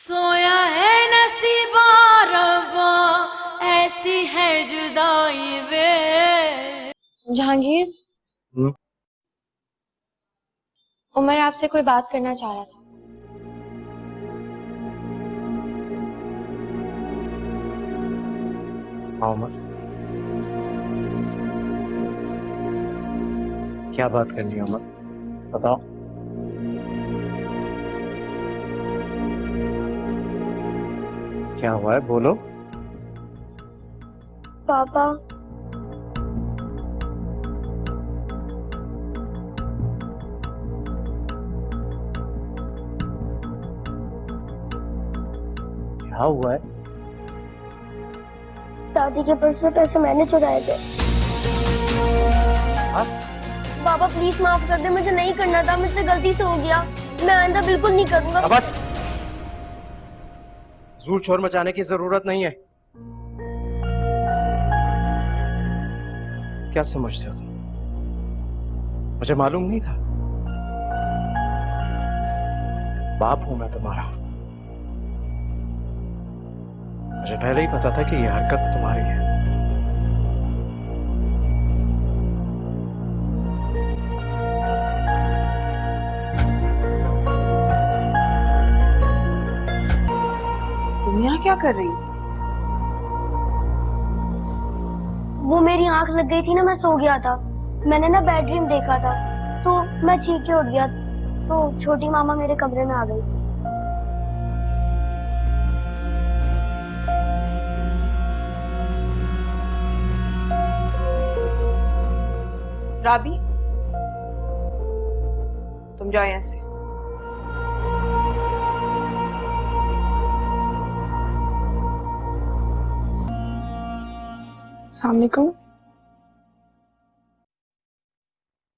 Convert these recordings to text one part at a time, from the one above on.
सोया है नसीबा रब्बा, ऐसी है जुदाई वे। जहांगीर, हम्म। उमर आपसे कोई बात करना चाह रहा था। हाँ उमर, क्या बात करनी है उमर, बताओ। क्या हुआ है, बोलो। पापा, क्या हुआ है? दादी के पर्स से पैसे मैंने चुराए थे। हाँ? पापा प्लीज माफ कर दे, मुझे नहीं करना था, मुझसे गलती से हो गया। मैं आइंदा बिल्कुल नहीं करूंगा। बस, जोर शोर मचाने की जरूरत नहीं है। क्या समझते हो तुम? मुझे मालूम नहीं था। बाप हूं मैं तुम्हारा। मुझे पहले ही पता था कि यह हरकत तुम्हारी है। तुम यहाँ क्या कर रही हो? वो मेरी आंख लग गई थी ना, मैं सो गया था। मैंने ना बैड ड्रीम देखा था, तो मैं चीख के उठ गया, तो छोटी मामा मेरे कमरे में आ गई। राबी, तुम जाओ यहाँ से। अस्सलाम वालेकुम।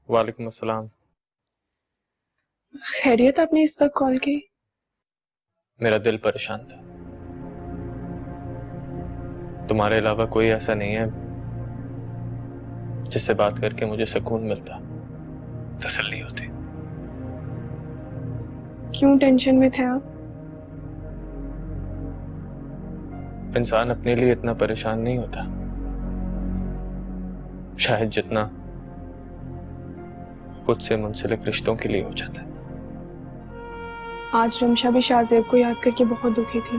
वालेकुम अस्सलाम। खैरियत, आपने इस वक्त कॉल की? मेरा दिल परेशान था। तुम्हारे अलावा कोई ऐसा नहीं है जिससे बात करके मुझे सुकून मिलता, तसल्ली होती। क्यों टेंशन में थे आप? इंसान अपने लिए इतना परेशान नहीं होता शायद जितना खुद से मुंसलिक रिश्तों के लिए हो जाता है। आज रमशा भी शाहजेब को याद करके बहुत दुखी थी।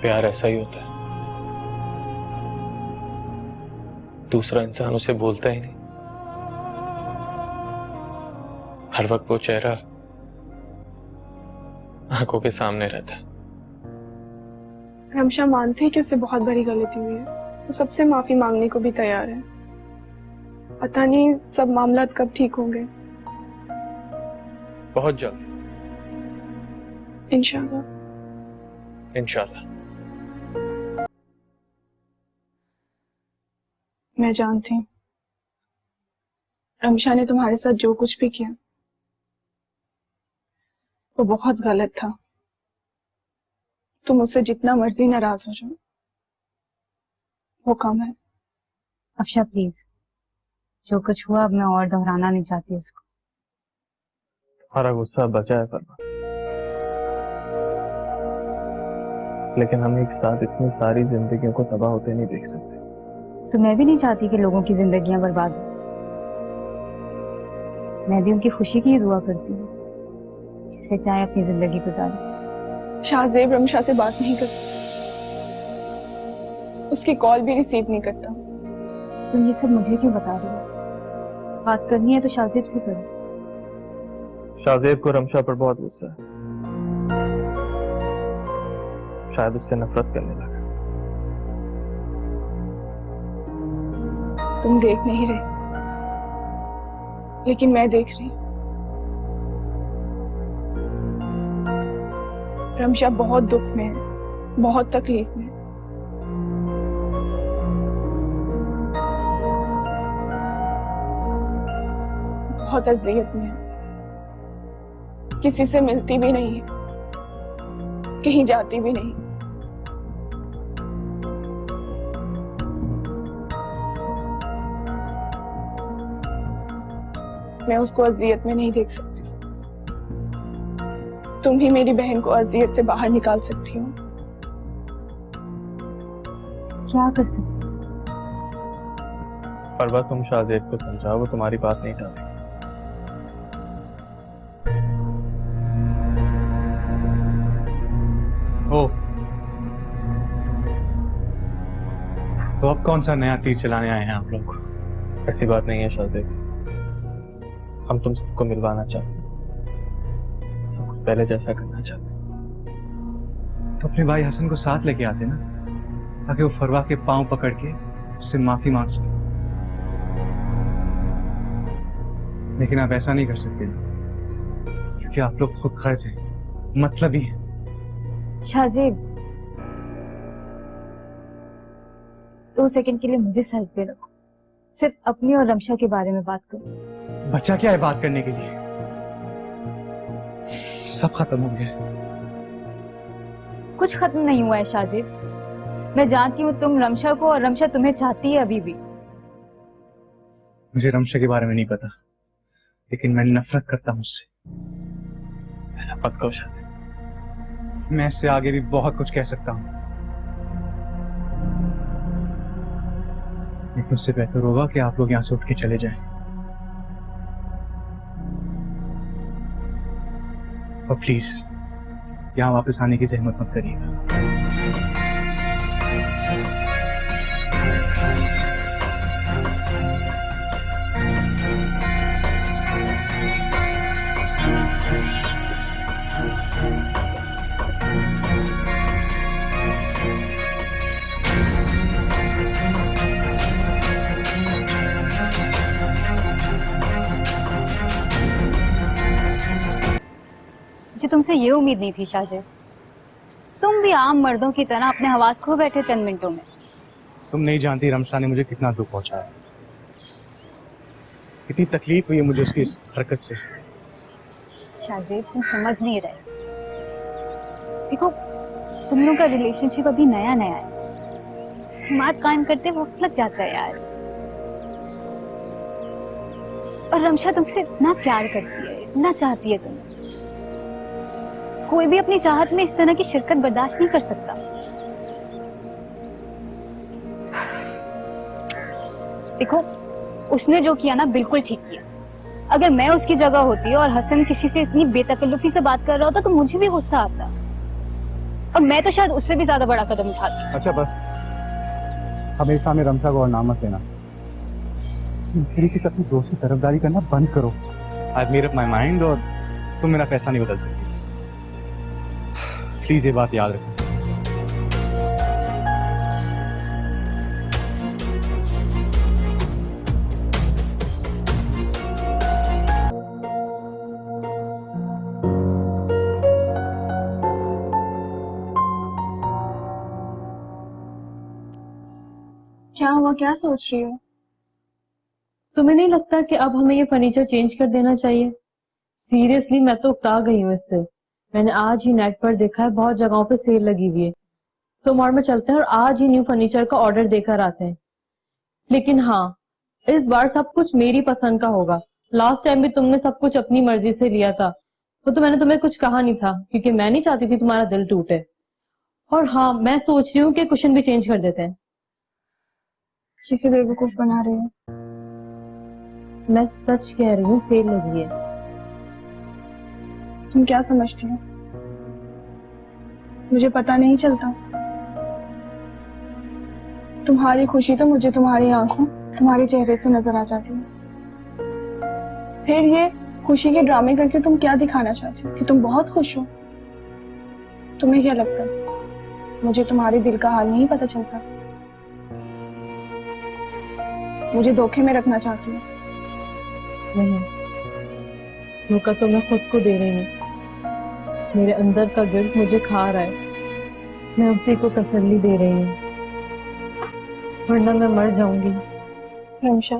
प्यार ऐसा ही होता है, दूसरा इंसान उसे बोलता ही नहीं, हर वक्त वो चेहरा आंखों के सामने रहता है। रमशा मानती है कि उससे बहुत बड़ी गलती हुई है, वो सबसे माफी मांगने को भी तैयार है। पता नहीं सब मामला कब ठीक होंगे। बहुत जल्द इंशाल्लाह। इंशाल्लाह। मैं जानती हूँ रमशा ने तुम्हारे साथ जो कुछ भी किया वो बहुत गलत था। तुम उससे जितना मर्जी नाराज हो जाओ वो कम है। अफशा प्लीज, जो कुछ हुआ अब मैं और दोहराना नहीं चाहती उसको। हमारा गुस्सा बचा है फरमा, लेकिन हम एक साथ इतनी सारी जिंदगियों को तबाह होते नहीं देख सकते। तो मैं भी नहीं चाहती कि लोगों की जिंदगियां बर्बाद हो। मैं भी उनकी खुशी की ही दुआ करती हूँ, जिसे चाहे अपनी जिंदगी गुजारे। शाहजेब रमशा से बात नहीं करता, उसकी कॉल भी रिसीव नहीं करता। तुम ये सब मुझे क्यों बता रही हो? बात करनी है तो शाहजेब से करो। शाहजेब को रमशा पर बहुत गुस्सा है, शायद उससे नफरत करने लगा। तुम देख नहीं रहे, लेकिन मैं देख रही हूँ। रमशा बहुत दुख में है, बहुत तकलीफ में है। बहुत अजियत में है, किसी से मिलती भी नहीं है, कहीं जाती भी नहीं। मैं उसको अजियत में नहीं देख सकती। तुम ही मेरी बहन को अजियत से बाहर निकाल सकती हो। क्या कर सकते? परवा तुम शाहजेब को समझाओ, वो तुम्हारी बात नहीं टालेगी। ओ, तो अब कौन सा नया तीर चलाने आए हैं आप लोग? ऐसी बात नहीं है शाहजेब, हम तुम सबको मिलवाना चाहते हैं, सब कुछ पहले जैसा करना चाहते हैं। तो अपने भाई हसन को साथ लेके आते ना, ताकि वो फरवा के पांव पकड़ के उससे माफी मांग सके। लेकिन आप ऐसा नहीं कर सकते क्योंकि आप लोग खुद गर्ज हैं, मतलब ही है। शाहजेब, 2 सेकंड के लिए मुझे साइड पे रखो, सिर्फ अपनी और रमशा के बारे में बात करो। बच्चा क्या है बात करने के लिए? सब खत्म हो गया है। कुछ खत्म नहीं हुआ है शाहजेब। मैं जानती हूँ तुम रमशा को और रमशा तुम्हें चाहती है अभी भी। मुझे रमशा के बारे में नहीं पता, लेकिन मैं नफरत करता हूँ उससे। ऐसा मत कहो शाहजेब। मैं इससे आगे भी बहुत कुछ कह सकता हूँ, लेकिन उससे बेहतर होगा कि आप लोग यहाँ से उठ के चले जाएं। और प्लीज यहाँ वापस आने की जहमत मत करिएगा। मुझे तुमसे ये उम्मीद नहीं थी शाहजेब। तुम भी आम मर्दों की तरह अपने हवास खो बैठे चंद मिनटों में। तुम नहीं जानती रमशा ने मुझे कितना दुख पहुंचाया, कितनी तकलीफ हुई है मुझे उसकी इस हरकत से। शाहजेब, तुम समझ नहीं रहे। देखो, तुम लोगों का रिलेशनशिप अभी नया नया है, बात कायम करते वक्त लग जाता है यार। और रमशा तुमसे इतना प्यार करती है, इतना चाहती है तुम्हें। कोई भी अपनी चाहत में इस तरह की शिरकत बर्दाश्त नहीं कर सकता। देखो, उसने जो किया ना बिल्कुल ठीक किया। अगर मैं उसकी जगह होती और हसन किसी से इतनी बेतकल्लुफी से बात कर रहा होता तो मुझे भी गुस्सा आता, और मैं तो शायद उससे भी ज्यादा बड़ा कदम उठाती। अच्छा बस, अब मेरे सामने रमशा को और नाम मत लेना। इस तरीके से अपनी दोस्त की तरफदारी करना बंद करो। I made up my mind और तुम मेरा फैसला नहीं बदल सकती। प्लीज ये बात याद रखो। क्या हुआ, क्या सोच रही हो? तुम्हें नहीं लगता कि अब हमें ये फर्नीचर चेंज कर देना चाहिए? सीरियसली मैं तो उकता गई हूँ इससे। मैंने आज ही नेट पर देखा है, बहुत जगहों पे सेल लगी हुई है। तो मॉल में चलते हैं और आज ही न्यू फर्नीचर का ऑर्डर देकर आते हैं। लेकिन हाँ, इस बार सब कुछ मेरी पसंद का होगा। लास्ट टाइम भी तुमने सब कुछ अपनी मर्जी से लिया था, वो तो मैंने तुम्हें कुछ कहा नहीं था क्योंकि मैं नहीं चाहती थी तुम्हारा दिल टूटे। और हाँ, मैं सोच रही हूँ कि कुशन भी चेंज कर देते हैं। किसी बेवकूफ बना रही हो? मैं सच कह रही हूँ, सेल लगी है। तुम क्या समझती हो? मुझे पता नहीं चलता? तुम्हारी खुशी तो मुझे तुम्हारी आंखों, तुम्हारे चेहरे से नजर आ जाती है। फिर ये खुशी के ड्रामे करके तुम क्या दिखाना चाहती हो कि तुम बहुत खुश हो? तुम्हें क्या लगता है मुझे तुम्हारे दिल का हाल नहीं पता चलता? मुझे धोखे में रखना चाहती हो? नहीं, धोखा तो मैं खुद को दे रही हूँ। मेरे अंदर का गिल्ट मुझे खा रहा है, मैं उसी को तसल्ली दे रही हूँ, वरना मैं मर जाऊंगी। रमशा,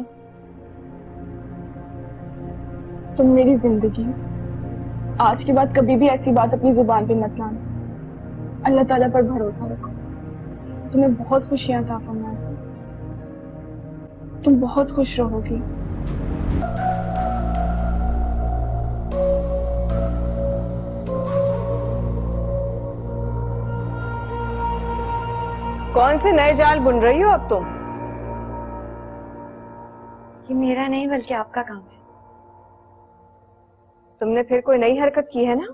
तुम मेरी जिंदगी हो। आज के बाद कभी भी ऐसी बात अपनी जुबान पे मत लाना। अल्लाह ताला पर भरोसा रखो, तुम्हें बहुत खुशियां अता फरमाए। तुम बहुत खुश रहोगी। कौन से नए जाल बुन रही हो अब तुम? ये मेरा नहीं बल्कि आपका काम है। तुमने फिर कोई नई हरकत की है ना?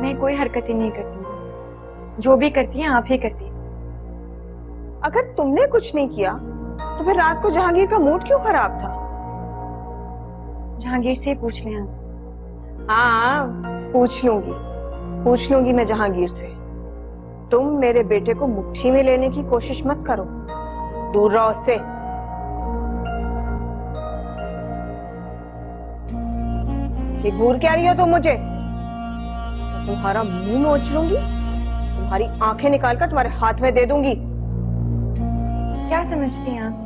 मैं कोई हरकत ही नहीं करती हूँ, जो भी करती हैं आप ही करती हैं। अगर तुमने कुछ नहीं किया तो फिर रात को जहांगीर का मूड क्यों खराब था? जहांगीर से ही पूछ लें आप। हाँ, पूछ लूंगी मैं जहांगीर से। तुम मेरे बेटे को मुट्ठी में लेने की कोशिश मत करो, दूर रहो उससे। ये घूर क्या रही हो तुम मुझे? मैं तुम्हारा मुंह नोच लूंगी, तुम्हारी आंखें निकालकर तुम्हारे हाथ में दे दूंगी। क्या समझती हैं आप?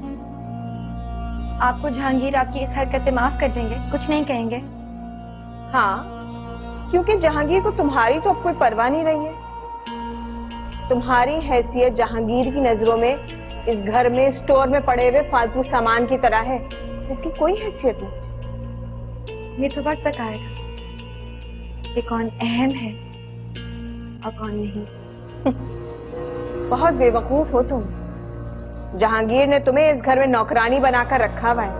आपको जहांगीर आपकी इस हरकत पे माफ कर देंगे, कुछ नहीं कहेंगे? हाँ, क्योंकि जहांगीर को तुम्हारी तो अब कोई परवाह नहीं रही है। तुम्हारी हैसियत जहांगीर की नजरों में इस घर में स्टोर में पड़े हुए फालतू सामान की तरह है, जिसकी कोई हैसियत नहीं। ये तो वक्त बताएगा कि कौन अहम है और कौन नहीं। बहुत बेवकूफ हो तुम। जहांगीर ने तुम्हें इस घर में नौकरानी बनाकर रखा हुआ है,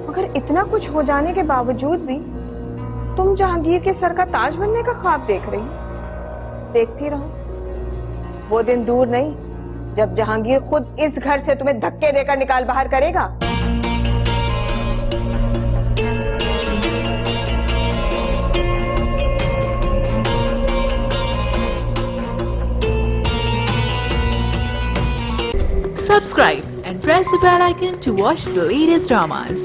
मगर इतना कुछ हो जाने के बावजूद भी तुम जहांगीर के सर का ताज बनने का ख्वाब देख रही हो। देखती रहो, वो दिन दूर नहीं जब जहांगीर खुद इस घर से तुम्हें धक्के देकर निकाल बाहर करेगा। Subscribe and press the bell icon to watch the latest dramas.